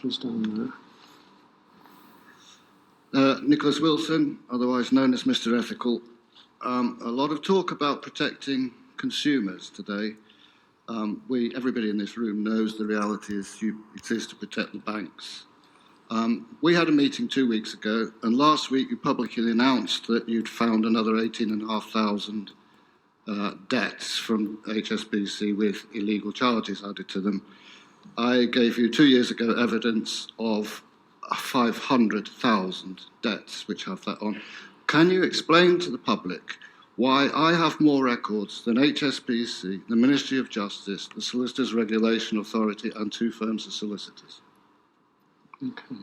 Just down Nicholas Wilson, otherwise known as Mr. Ethical. A lot of talk about protecting consumers today. Everybody in this room knows the reality is you exist to protect the banks. We had a meeting 2 weeks ago, and last week you publicly announced that you'd found another 18,500 debts from HSBC with illegal charges added to them. I gave you 2 years ago evidence of 500,000 debts which have that on. Can you explain to the public why I have more records than HSBC, the Ministry of Justice, the Solicitors Regulation Authority, and 2 firms of solicitors? Okay.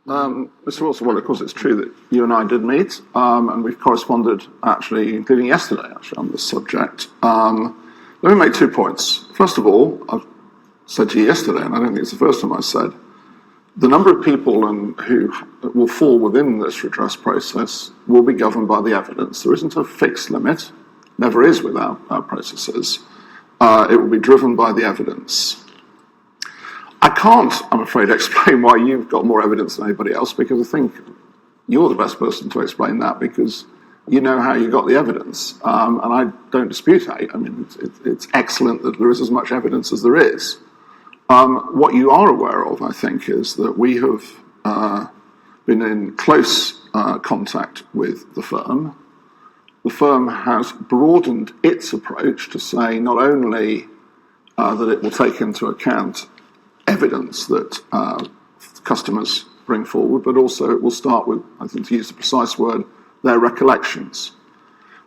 Mr. Wilson, well, of course, it's true that you and I did meet, and we've corresponded, actually, including yesterday, on this subject. Let me make 2 points. First of all, I've said to you yesterday, and I don't think it's the first time I said, the number of people who will fall within this redress process will be governed by the evidence. There isn't a fixed limit, never is with our processes. It will be driven by the evidence. I can't, I'm afraid, explain why you've got more evidence than anybody else, because I think you're the best person to explain that, because you know how you got the evidence. And I don't dispute it. I mean, it's excellent that there is as much evidence as there is. What you are aware of, I think, is that we have been in close contact with the firm. The firm has broadened its approach to say not only that it will take into account evidence that customers bring forward, but also it will start with, I think to use the precise word, their recollections.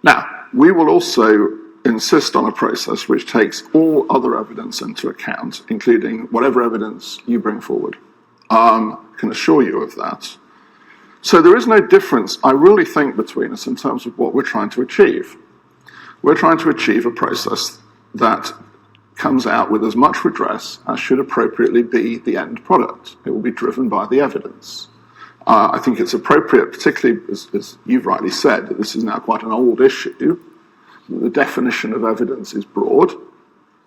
Now, we will also insist on a process which takes all other evidence into account, including whatever evidence you bring forward. Can assure you of that. So there is no difference, I really think, between us in terms of what we're trying to achieve. We're trying to achieve a process that comes out with as much redress as should appropriately be the end product. It will be driven by the evidence. I think it's appropriate, particularly as you've rightly said, that this is now quite an old issue. The definition of evidence is broad,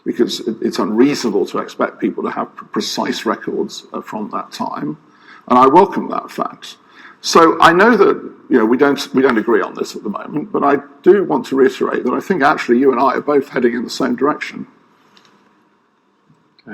because it's unreasonable to expect people to have precise records from that time, and I welcome that fact. So I know that we don't agree on this at the moment, but I do want to reiterate that I think actually you and I are both heading in the same direction.